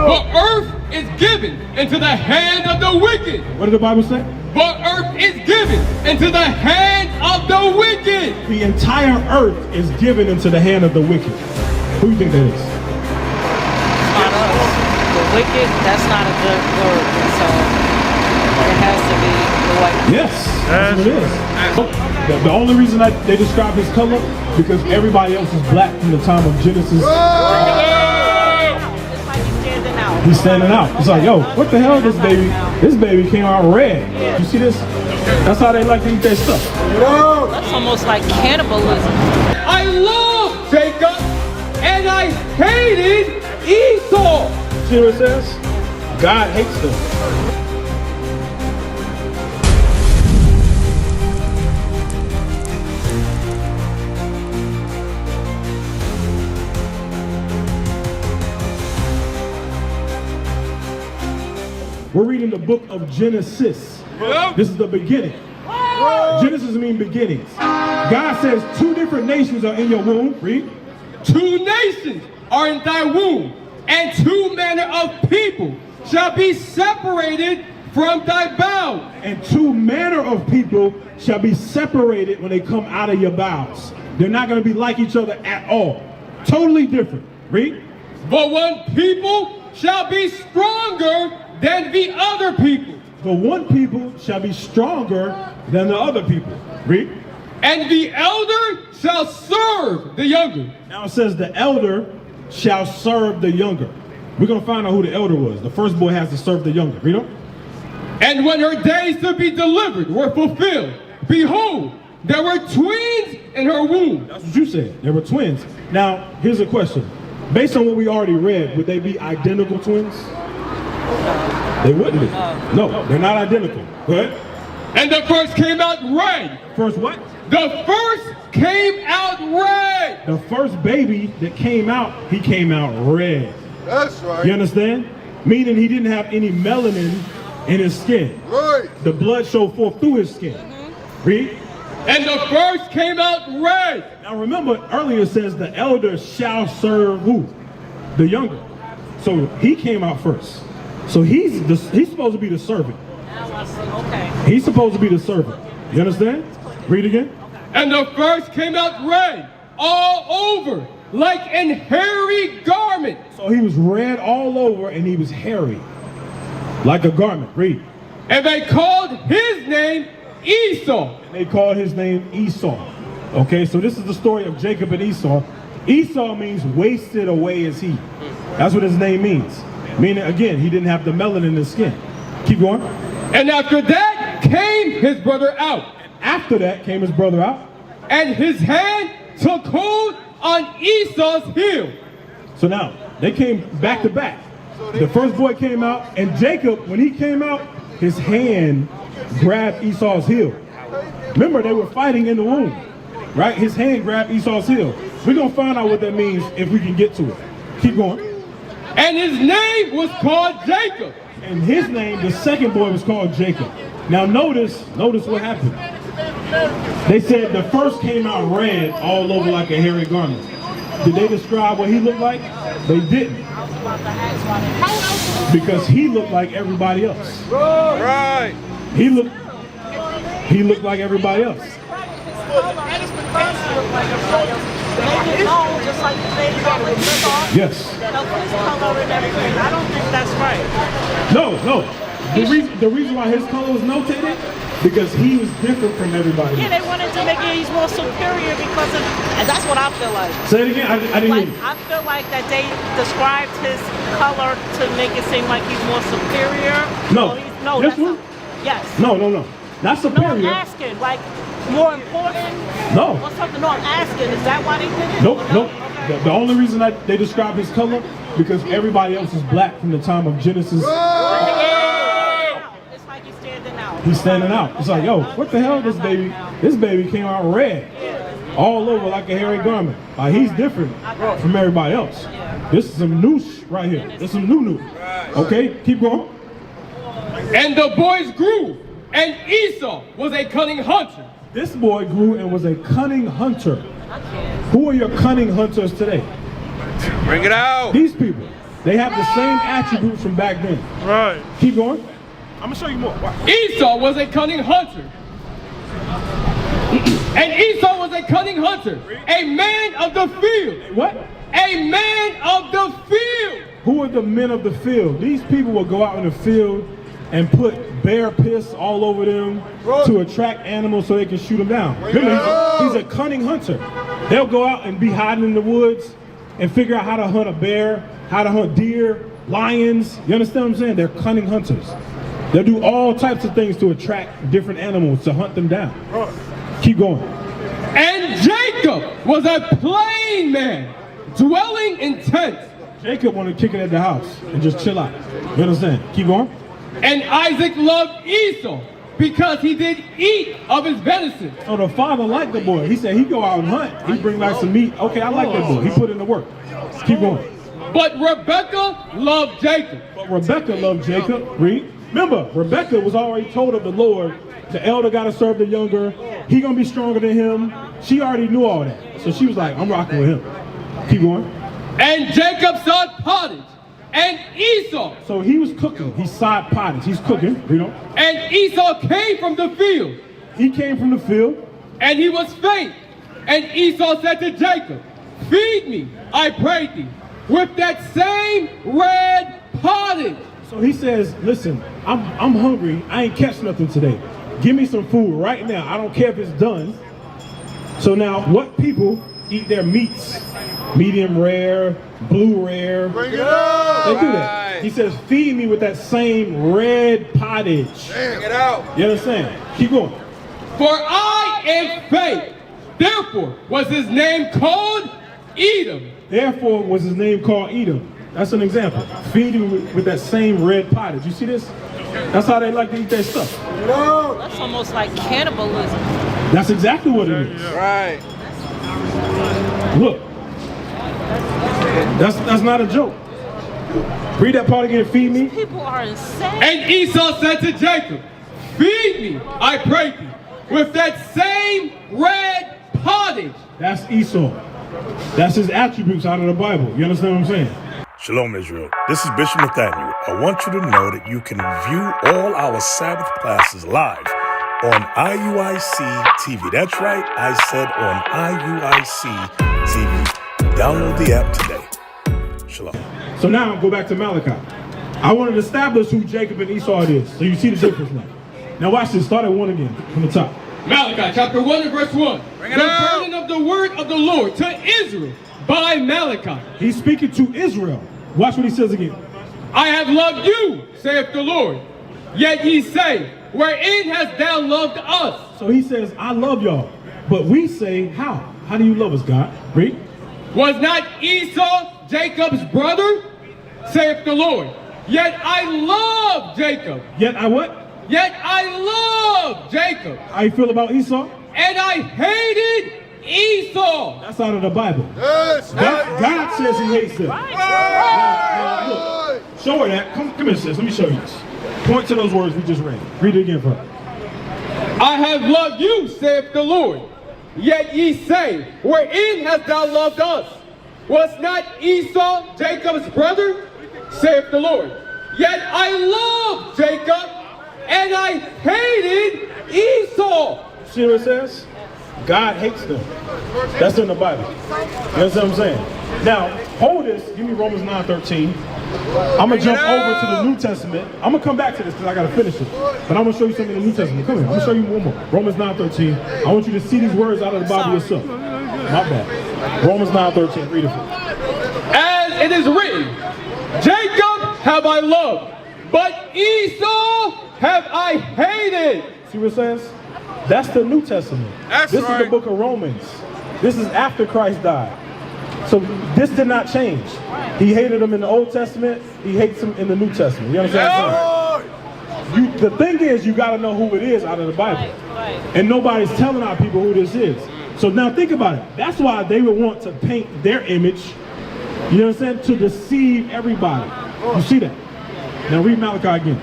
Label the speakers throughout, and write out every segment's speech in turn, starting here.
Speaker 1: But earth is given into the hand of the wicked.
Speaker 2: What did the Bible say?
Speaker 1: But earth is given into the hand of the wicked.
Speaker 2: The entire earth is given into the hand of the wicked. Who do you think that is?
Speaker 3: Not us. The wicked, that's not a good word. So it has to be the white.
Speaker 2: Yes, that's what it is. The only reason they describe his color, because everybody else is black from the time of Genesis.
Speaker 3: It's like he's standing out.
Speaker 2: He's standing out. It's like, yo, what the hell, this baby? This baby came out red. You see this? That's how they like to eat their stuff.
Speaker 3: That's almost like cannibalism.
Speaker 1: I love Jacob and I hated Esau.
Speaker 2: See what it says? God hates them. We're reading the book of Genesis. This is the beginning. Genesis means beginnings. God says 2 different nations are in your womb. Read.
Speaker 1: 2 nations are in thy womb, and 2 manner of people shall be separated from thy bowels.
Speaker 2: And 2 manner of people shall be separated when they come out of your bowels. They're not going to be like each other at all. Totally different. Read.
Speaker 1: But one people shall be stronger than the other people.
Speaker 2: The one people shall be stronger than the other people. Read.
Speaker 1: And the elder shall serve the younger.
Speaker 2: Now it says the elder shall serve the younger. We're going to find out who the elder was. The first boy has to serve the younger. Read on.
Speaker 1: And when her days to be delivered were fulfilled, behold, there were twins in her womb.
Speaker 2: That's what you said. There were twins. Now, here's a question. Based on what we already read, would they be identical twins? They wouldn't be. No, they're not identical. Go ahead.
Speaker 1: And the first came out red.
Speaker 2: First what?
Speaker 1: The first came out red.
Speaker 2: The first baby that came out, he came out red.
Speaker 4: That's right.
Speaker 2: You understand? Meaning he didn't have any melanin in his skin.
Speaker 4: Right.
Speaker 2: The blood showed forth through his skin. Read.
Speaker 1: And the first came out red.
Speaker 2: Now remember, earlier it says the elder shall serve who? The younger. So he came out first. So he's supposed to be the servant.
Speaker 3: Okay.
Speaker 2: He's supposed to be the servant. You understand? Read again.
Speaker 1: And the first came out red all over, like an hairy garment.
Speaker 2: So he was red all over and he was hairy, like a garment. Read.
Speaker 1: And they called his name Esau.
Speaker 2: And they called his name Esau. Okay, so this is the story of Jacob and Esau. Esau means wasted away is he. That's what his name means. Meaning, again, he didn't have the melanin in his skin. Keep going.
Speaker 1: And after that came his brother out.
Speaker 2: After that came his brother out.
Speaker 1: And his hand took hold on Esau's heel.
Speaker 2: So now, they came back to back. The first boy came out, and Jacob, when he came out, his hand grabbed Esau's heel. Remember, they were fighting in the womb, right? His hand grabbed Esau's heel. We're going to find out what that means if we can get to it. Keep going.
Speaker 1: And his name was called Jacob.
Speaker 2: And his name, the second boy, was called Jacob. Now notice what happened. They said the first came out red all over like a hairy garment. Did they describe what he looked like? They didn't. Because he looked like everybody else.
Speaker 4: Right.
Speaker 2: He looked like everybody else. Yes.
Speaker 3: I don't think that's right.
Speaker 2: No. The reason why his color was notated, because he was different from everybody else.
Speaker 3: Yeah, they wanted to make it he's more superior because of, and that's what I feel like.
Speaker 2: Say it again. I didn't
Speaker 3: Like,
Speaker 2: hear you.
Speaker 3: I feel like that they described his color to make it seem like he's more superior.
Speaker 2: No. This
Speaker 3: that's
Speaker 2: one?
Speaker 3: yes.
Speaker 2: No. Not
Speaker 3: No, I'm
Speaker 2: superior.
Speaker 3: asking, like, more important
Speaker 2: No.
Speaker 3: or something. No, I'm asking, is that why they did it?
Speaker 2: Nope.
Speaker 3: Okay.
Speaker 2: The only reason they describe his color, because everybody else is black from the time of Genesis.
Speaker 3: It's like he's standing out.
Speaker 2: He's standing out. It's like, yo, what the hell, this baby came out red. All over like a hairy garment. Like, he's different from everybody else. This is some noosh right here. This is some new. Okay, keep going.
Speaker 1: And the boys grew, and Esau was a cunning hunter.
Speaker 2: This boy grew and was a cunning hunter. Who are your cunning hunters today?
Speaker 4: Bring it out.
Speaker 2: These people. They have the same attributes from back then.
Speaker 4: Right.
Speaker 2: Keep going. I'm gonna show you more. Watch.
Speaker 1: Esau was a cunning hunter. And Esau was a cunning hunter, a man of the field.
Speaker 2: What?
Speaker 1: A man of the field.
Speaker 2: Who are the men of the field? These people will go out in the field and put bear piss all over them to attract animals so they can shoot them down. Remember, he's a cunning hunter. They'll go out and be hiding in the woods and figure out how to hunt a bear, how to hunt deer, lions. You understand what I'm saying? They're cunning hunters. They'll do all types of things to attract different animals to hunt them down. Keep going.
Speaker 1: And Jacob was a plain man, dwelling in tents.
Speaker 2: Jacob wanted to kick it at the house and just chill out. You understand? Keep going.
Speaker 1: And Isaac loved Esau because he did eat of his venison.
Speaker 2: So the father liked the boy. He said he go out and hunt. He bring back some meat. Okay, I like that boy. He put in the work. Keep going.
Speaker 1: But Rebekah loved Jacob.
Speaker 2: But Rebekah loved Jacob. Read. Remember, Rebekah was already told of the Lord, the elder got to serve the younger. He going to be stronger than him. She already knew all that. So she was like, I'm rocking with him. Keep going.
Speaker 1: And Jacob sought pottage. And Esau.
Speaker 2: So he was cooking. He side pottage. He's cooking. Read on.
Speaker 1: And Esau came from the field.
Speaker 2: He came from the field.
Speaker 1: And he was faint. And Esau said to Jacob, feed me, I pray thee, with that same red pottage.
Speaker 2: So he says, listen, I'm hungry. I ain't catch nothing today. Give me some food right now. I don't care if it's done. So now, what people eat their meats? Medium rare, blue rare.
Speaker 4: Bring it up.
Speaker 2: They do that. He says, feed me with that same red pottage.
Speaker 4: Bring it out.
Speaker 2: You understand? Keep going.
Speaker 1: For I am faint. Therefore was his name called Edom.
Speaker 2: Therefore was his name called Edom. That's an example. Feed him with that same red pottage. You see this? That's how they like to eat their stuff.
Speaker 3: That's almost like cannibalism.
Speaker 2: That's exactly what it is.
Speaker 4: Right.
Speaker 2: Look. That's not a joke. Read that part again. Feed me.
Speaker 3: People are insane.
Speaker 1: And Esau said to Jacob, feed me, I pray thee, with that same red pottage.
Speaker 2: That's Esau. That's his attributes out of the Bible. You understand what I'm saying?
Speaker 5: Shalom, Israel. This is Bishop Nathaniel. I want you to know that you can view all our Sabbath classes live on IUIC TV. That's right, I said on IUIC TV. Download the app today. Shalom.
Speaker 2: So now go back to Malachi. I wanted to establish who Jacob and Esau is. So you see the difference now. Now watch this. Start at 1 again from the top.
Speaker 1: Malachi chapter 1 and verse 1.
Speaker 4: Bring it
Speaker 1: The
Speaker 4: out.
Speaker 1: burden of the word of the Lord to Israel by Malachi.
Speaker 2: He's speaking to Israel. Watch what he says again.
Speaker 1: I have loved you, saith the Lord. Yet ye say, wherein hast thou loved us?
Speaker 2: So he says, I love y'all. But we say, how? How do you love us, God? Read.
Speaker 1: Was not Esau Jacob's brother? Saith the Lord. Yet I love Jacob.
Speaker 2: Yet I what?
Speaker 1: Yet I love Jacob.
Speaker 2: How you feel about Esau?
Speaker 1: And I hated Esau.
Speaker 2: That's out of the Bible.
Speaker 4: Yes.
Speaker 2: God says he hates them.
Speaker 3: Right.
Speaker 2: Now, look, show her that. Come here, sis. Let me show you this. Point to those words we just read. Read it again for her.
Speaker 1: I have loved you, saith the Lord. Yet ye say, wherein hast thou loved us? Was not Esau Jacob's brother? Saith the Lord. Yet I loved Jacob, and I hated Esau.
Speaker 2: See what it says? God hates them. That's in the Bible. You understand what I'm saying? Now, hold this. Give me Romans 9:13. I'm going to jump over to the New Testament. I'm going to come back to this because I got to finish it. But I'm going to show you something in the New Testament. Come here. I'm going to show you one more. Romans 9:13. I want you to see these words out of the Bible yourself. My bad. Romans 9:13. Read it for me.
Speaker 1: As it is written, Jacob have I loved, but Esau have I hated.
Speaker 2: See what it says? That's the New Testament.
Speaker 4: That's
Speaker 2: this
Speaker 4: right.
Speaker 2: is the book of Romans. This is after Christ died. So this did not change. He hated them in the Old Testament. He hates them in the New Testament. You understand what I'm saying? The thing is, you got to know who it is out of the Bible.
Speaker 3: Right.
Speaker 2: And nobody's telling our people who this is. So now think about it. That's why they would want to paint their image, you understand, to deceive everybody. You see that? Now read Malachi again.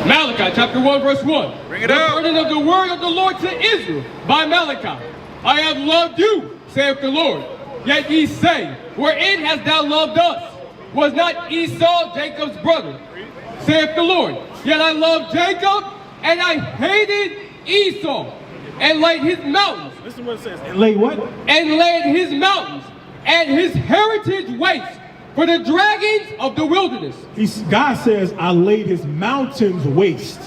Speaker 1: Malachi chapter 1 verse 1.
Speaker 4: Bring it
Speaker 1: the
Speaker 4: out.
Speaker 1: burden of the word of the Lord to Israel by Malachi. I have loved you, saith the Lord. Yet ye say, wherein hast thou loved us? Was not Esau Jacob's brother, saith the Lord. Yet I loved Jacob, and I hated Esau, and laid his mountains.
Speaker 2: Listen to what it says. And laid what?
Speaker 1: And laid his mountains and his heritage waste for the dragons of the wilderness.
Speaker 2: God says, I laid his mountains waste.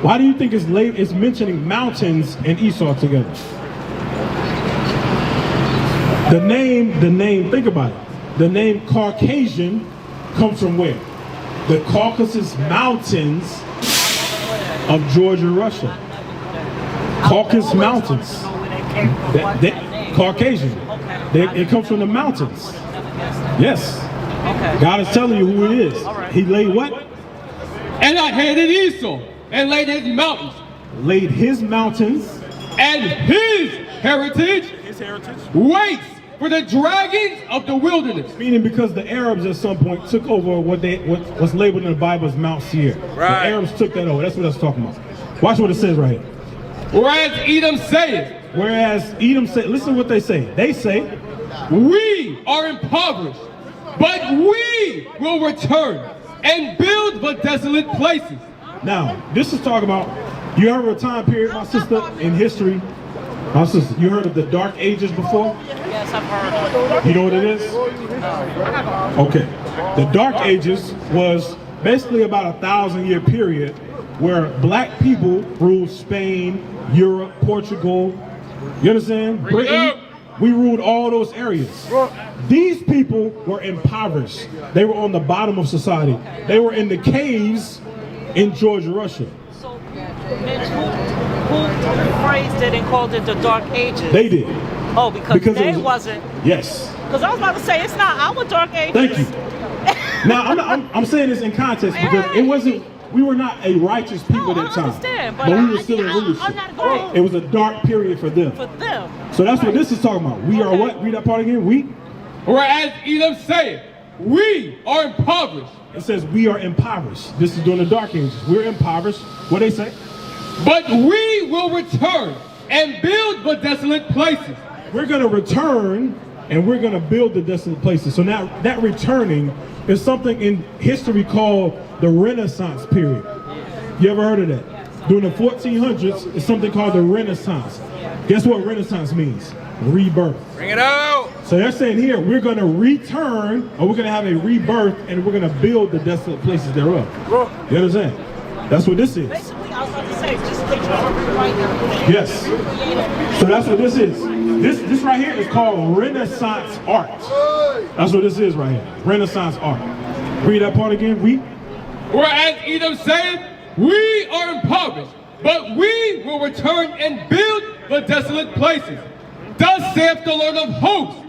Speaker 2: Why do you think it's mentioning mountains and Esau together? The name, think about it. The name Caucasian comes from where? The Caucasus Mountains of Georgia, Russia. Caucasus Mountains. Caucasian. It comes from the mountains. Yes. God is telling you who it is. He laid what?
Speaker 1: And I hated Esau, and laid his mountains.
Speaker 2: Laid his mountains.
Speaker 1: And his heritage. Waste for the dragons of the wilderness.
Speaker 2: Meaning because the Arabs at some point took over what's labeled in the Bible as Mount Seir.
Speaker 4: Right.
Speaker 2: The Arabs took that over. That's what that's talking about. Watch what it says right here.
Speaker 1: Whereas Edom saith.
Speaker 2: Whereas Edom said, listen to what they say. They say,
Speaker 1: we are impoverished, but we will return and build but desolate places.
Speaker 2: Now, this is talking about, you heard of a time period, my sister, in history. My sister, you heard of the Dark Ages before?
Speaker 3: Yes, I've heard of it.
Speaker 2: You know what it is? Okay. The Dark Ages was basically about a 1,000-year period where black people ruled Spain, Europe, Portugal, you understand? Britain. We ruled all those areas. These people were impoverished. They were on the bottom of society. They were in the caves in Georgia, Russia.
Speaker 3: So, Mitch, who phrased it and called it the Dark Ages?
Speaker 2: They did.
Speaker 3: Oh, because they wasn't.
Speaker 2: Yes.
Speaker 3: Because I was about to say, it's not our Dark Ages.
Speaker 2: Thank you. Now, I'm saying this in context because it wasn't, we were not a righteous people at that time.
Speaker 3: I understand,
Speaker 2: but we were still in leadership.
Speaker 3: I'm not going.
Speaker 2: It was a dark period for them.
Speaker 3: For them.
Speaker 2: So that's what this is talking about. We are what? Read that part again. We?
Speaker 1: Whereas Edom saith, we are impoverished.
Speaker 2: It says we are impoverished. This is during the Dark Ages. We're impoverished. What they say?
Speaker 1: But we will return and build but desolate places.
Speaker 2: We're going to return and we're going to build the desolate places. So now that returning is something in history called the Renaissance period. You ever heard of that? During the 1400s, it's something called the Renaissance. Guess what Renaissance means? Rebirth.
Speaker 4: Bring it out.
Speaker 2: So they're saying here, we're going to return, or we're going to have a rebirth, and we're going to build the desolate places thereof. You understand? That's what this is.
Speaker 3: Basically, I was about to say, just they try to rewrite everything.
Speaker 2: Yes. So that's what this is. This right here is called Renaissance art. That's what this is right here. Renaissance art. Read that part again. We.
Speaker 1: Whereas Edom saith, we are impoverished, but we will return and build the desolate places. Thus saith the Lord of hosts.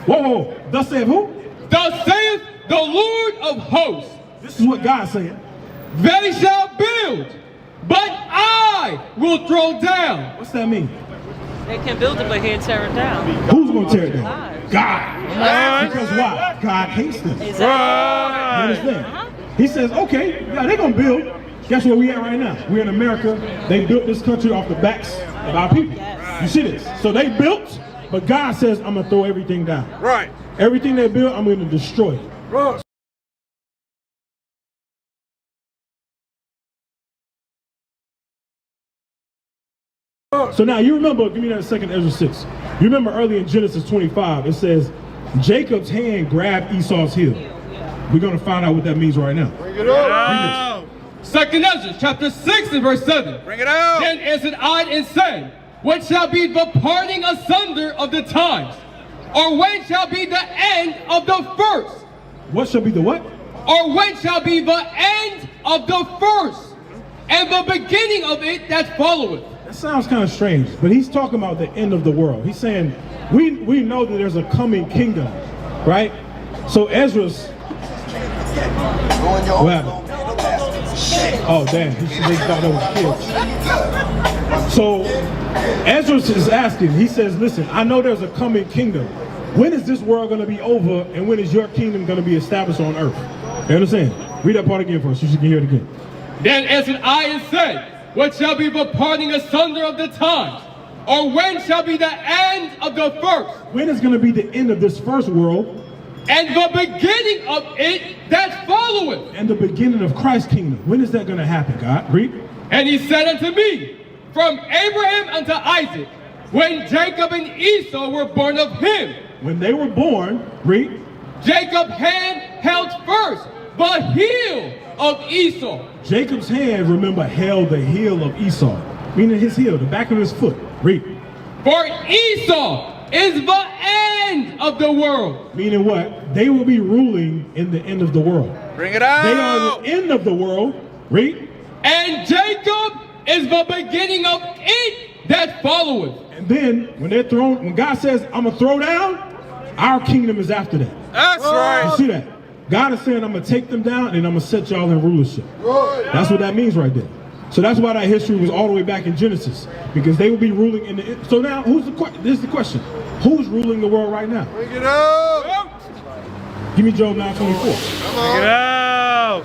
Speaker 2: Whoa. Thus saith who?
Speaker 1: Thus saith the Lord of hosts.
Speaker 2: This is what God's saying.
Speaker 1: They shall build, but I will throw down.
Speaker 2: What's that mean?
Speaker 3: They can build it, but he'll tear it down.
Speaker 2: Who's going to tear it down? God. Because why? God hates them. You understand? He says, okay, yeah, they're going to build. Guess where we at right now? We're in America. They built this country off the backs of our people. You see this? So they built, but God says, I'm going to throw everything down.
Speaker 4: Right.
Speaker 2: Everything they built, I'm going to destroy it.
Speaker 4: Right.
Speaker 2: So now you remember, give me that second Ezra 6. You remember early in Genesis 25, it says, Jacob's hand grabbed Esau's heel. We're going to find out what that means right now.
Speaker 4: Bring it out.
Speaker 1: Second Ezra, chapter 6 and verse 7.
Speaker 4: Bring it out.
Speaker 1: Then answered I and said, what shall be the parting asunder of the times? Or when shall be the end of the first?
Speaker 2: What shall be the what?
Speaker 1: Or when shall be the end of the first, and the beginning of it that followeth?
Speaker 2: That sounds kind of strange, but he's talking about the end of the world. He's saying, we know that there's a coming kingdom, right? So Ezra's, what happened? Oh, damn, they thought that was kids. So Ezra is asking, he says, listen, I know there's a coming kingdom. When is this world going to be over, and when is your kingdom going to be established on earth? You understand? Read that part again for us, so you can hear it again.
Speaker 1: Then answered I and said, what shall be the parting asunder of the times? Or when shall be the end of the first?
Speaker 2: When is going to be the end of this first world,
Speaker 1: and the beginning of it that followeth.
Speaker 2: And the beginning of Christ's kingdom. When is that going to happen, God? Read.
Speaker 1: And he said unto me, from Abraham unto Isaac, when Jacob and Esau were born of him.
Speaker 2: When they were born, read.
Speaker 1: Jacob's hand held first the heel of Esau.
Speaker 2: Jacob's hand, remember, held the heel of Esau, meaning his heel, the back of his foot. Read.
Speaker 1: For Esau is the end of the world.
Speaker 2: Meaning what? They will be ruling in the end of the world.
Speaker 4: Bring it out.
Speaker 2: They are the end of the world. Read.
Speaker 1: And Jacob is the beginning of it that followeth.
Speaker 2: And then when they're thrown, when God says, I'm gonna throw down, our kingdom is after that.
Speaker 4: That's
Speaker 2: You
Speaker 4: right.
Speaker 2: see that? God is saying, I'm gonna take them down and I'm gonna set y'all in rulership. That's what that means right there. So that's why that history was all the way back in Genesis, because they will be ruling in the. So now, this is the question: who's ruling the world right now?
Speaker 4: Bring it out.
Speaker 2: Give me Job 9:24.
Speaker 4: Bring it out.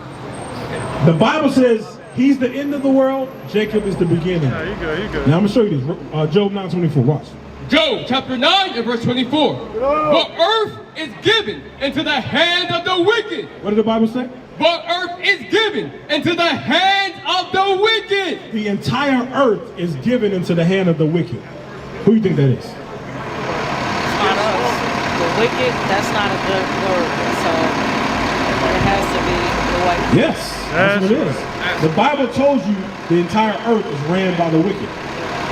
Speaker 2: The Bible says he's the end of the world. Jacob is the beginning.
Speaker 4: Yeah, you good. You good.
Speaker 2: Now I'm gonna show you this. Job 9:24. Watch.
Speaker 1: Job chapter 9 and verse 24. The earth is given into the hand of the wicked.
Speaker 2: What did the Bible say?
Speaker 1: The earth is given into the hands of the wicked.
Speaker 2: The entire earth is given into the hand of the wicked. Who do you think that is?
Speaker 3: It's not us. The wicked, that's not a good word. So it has to be the white.
Speaker 2: Yes, that's what it is. The Bible tells you the entire earth is ran by the wicked.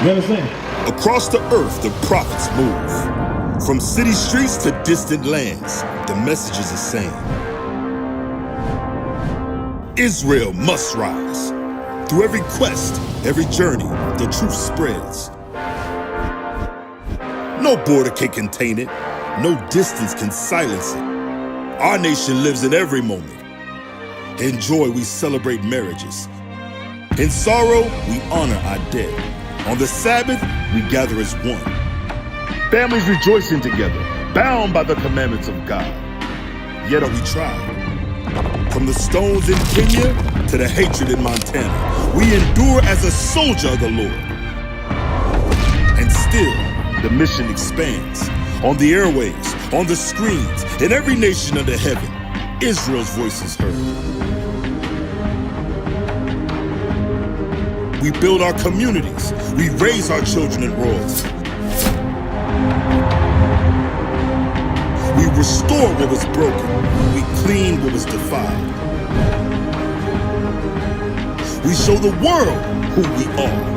Speaker 2: You understand?
Speaker 6: Across the earth, the prophets move. From city streets to distant lands, the message is the same. Israel must rise. Through every quest, every journey, the truth spreads. No border can contain it. No distance can silence it. Our nation lives in every moment. In joy, we celebrate marriages. In sorrow, we honor our dead. On the Sabbath, we gather as one. Families rejoicing together, bound by the commandments of God. Yet are we tried. From the stones in Kenya to the hatred in Montana, we endure as a soldier of the Lord. And still, the mission expands. On the airwaves, on the screens, in every nation under heaven, Israel's voice is heard. We build our communities. We raise our children in royalty. We restore what was broken. We clean what was defiled. We show the world who we are.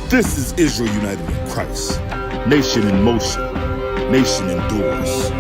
Speaker 6: This is Israel united in Christ. Nation in motion. Nation endures.